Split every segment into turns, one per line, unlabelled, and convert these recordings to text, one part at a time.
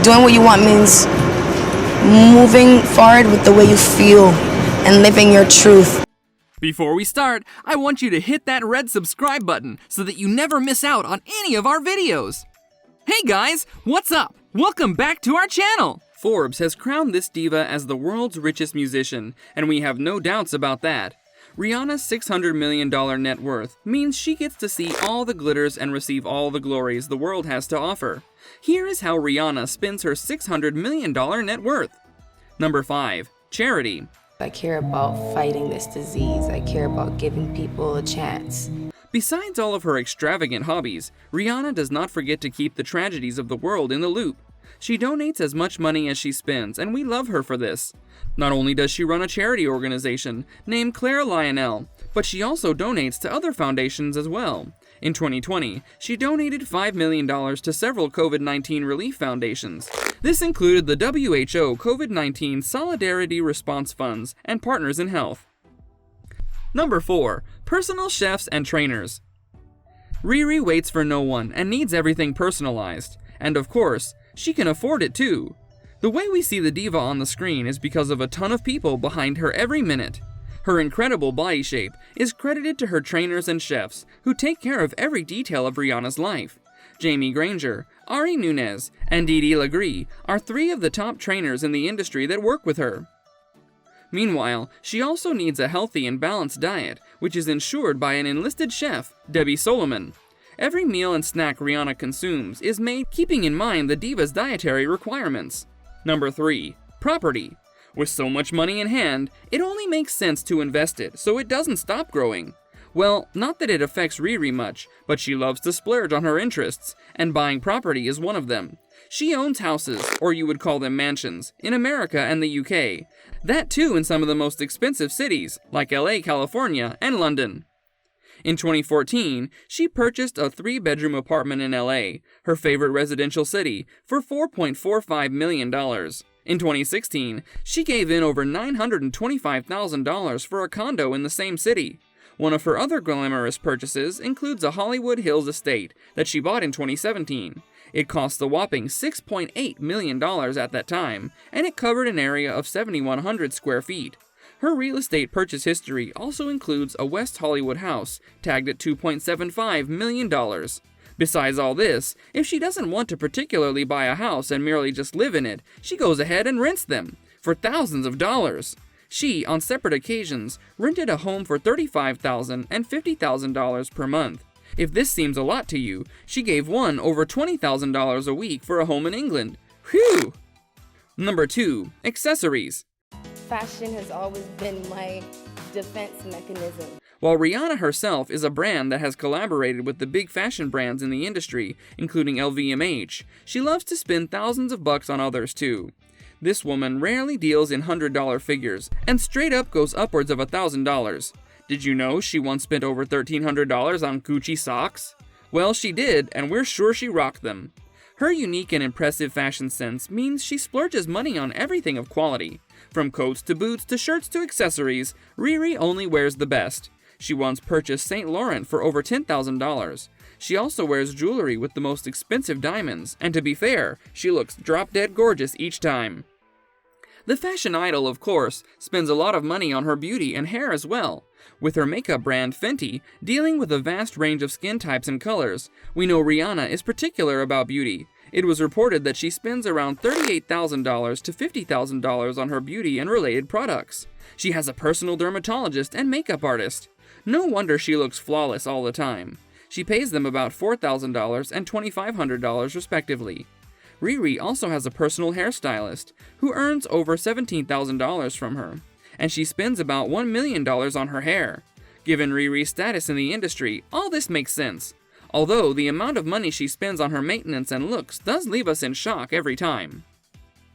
doing what you want means moving forward with the way you feel and living your truth.
Before we start, I want you to hit that red subscribe button so that you never miss out on any of our videos. Hey guys, what's up? Welcome back to our channel! Forbes has crowned this diva as the world's richest musician, and we have no doubts about that. Rihanna's $600 million net worth means she gets to see all the glitters and receive all the glories the world has to offer. Here is how Rihanna spends her $600 million net worth. Number 5. Charity.
I care about fighting this disease. I care about giving people a chance.
Besides all of her extravagant hobbies, Rihanna does not forget to keep the tragedies of the world in the loop. She donates as much money as she spends, and we love her for this. Not only does she run a charity organization named Claire Lionel, but she also donates to other foundations as well. In 2020, she donated $5 million to several COVID-19 relief foundations. This included the WHO COVID-19 Solidarity Response Funds and Partners in Health. Number 4. Personal chefs and trainers. Riri waits for no one and needs everything personalized. And of course, she can afford it too. The way we see the diva on the screen is because of a ton of people behind her every minute. Her incredible body shape is credited to her trainers and chefs who take care of every detail of Rihanna's life. Jamie Granger, Ari Nunez, and Didi Lagree are 3 of the top trainers in the industry that work with her. Meanwhile, she also needs a healthy and balanced diet, which is ensured by an enlisted chef, Debbie Solomon. Every meal and snack Rihanna consumes is made keeping in mind the diva's dietary requirements. Number 3. Property. With so much money in hand, it only makes sense to invest it so it doesn't stop growing. Well, not that it affects Riri much, but she loves to splurge on her interests, and buying property is one of them. She owns houses, or you would call them mansions, in America and the UK. That too in some of the most expensive cities, like LA, California, and London. In 2014, she purchased a 3-bedroom apartment in LA, her favorite residential city, for $4.45 million. In 2016, she gave in over $925,000 for a condo in the same city. One of her other glamorous purchases includes a Hollywood Hills estate that she bought in 2017. It cost a whopping $6.8 million at that time, and it covered an area of 7,100 square feet. Her real estate purchase history also includes a West Hollywood house tagged at $2.75 million. Besides all this, if she doesn't want to particularly buy a house and merely just live in it, she goes ahead and rents them for thousands of dollars. She, on separate occasions, rented a home for $35,000 and $50,000 per month. If this seems a lot to you, she gave one over $20,000 a week for a home in England. Whew! Number 2. Accessories.
Fashion has always been my defense mechanism.
While Rihanna herself is a brand that has collaborated with the big fashion brands in the industry, including LVMH, she loves to spend thousands of bucks on others too. This woman rarely deals in $100 figures, and straight up goes upwards of $1,000. Did you know she once spent over $1,300 on Gucci socks? Well, she did, and we're sure she rocked them. Her unique and impressive fashion sense means she splurges money on everything of quality. From coats to boots to shirts to accessories, Riri only wears the best. She once purchased St. Laurent for over $10,000. She also wears jewelry with the most expensive diamonds, and to be fair, she looks drop-dead gorgeous each time. The fashion idol, of course, spends a lot of money on her beauty and hair as well. With her makeup brand Fenty dealing with a vast range of skin types and colors, we know Rihanna is particular about beauty. It was reported that she spends around $38,000 to $50,000 on her beauty and related products. She has a personal dermatologist and makeup artist. No wonder she looks flawless all the time. She pays them about $4,000 and $2,500 respectively. Riri also has a personal hairstylist who earns over $17,000 from her, and she spends about $1 million on her hair. Given Riri's status in the industry, all this makes sense. Although the amount of money she spends on her maintenance and looks does leave us in shock every time.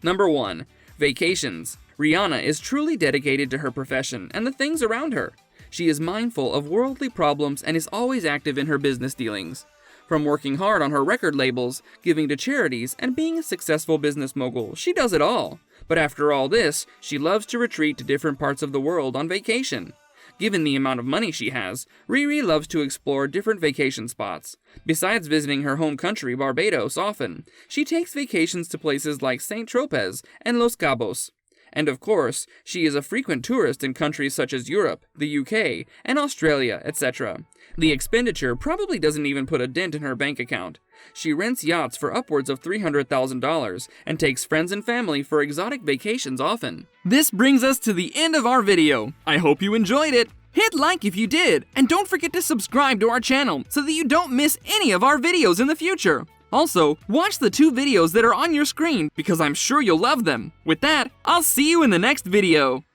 Number 1. Vacations. Rihanna is truly dedicated to her profession and the things around her. She is mindful of worldly problems and is always active in her business dealings. From working hard on her record labels, giving to charities, and being a successful business mogul, she does it all. But after all this, she loves to retreat to different parts of the world on vacation. Given the amount of money she has, Riri loves to explore different vacation spots. Besides visiting her home country, Barbados, often, she takes vacations to places like St. Tropez and Los Cabos. And of course, she is a frequent tourist in countries such as Europe, the UK, and Australia, etc. The expenditure probably doesn't even put a dent in her bank account. She rents yachts for upwards of $300,000 and takes friends and family for exotic vacations often. This brings us to the end of our video. I hope you enjoyed it. Hit like if you did, and don't forget to subscribe to our channel so that you don't miss any of our videos in the future. Also, watch the 2 videos that are on your screen because I'm sure you'll love them. With that, I'll see you in the next video.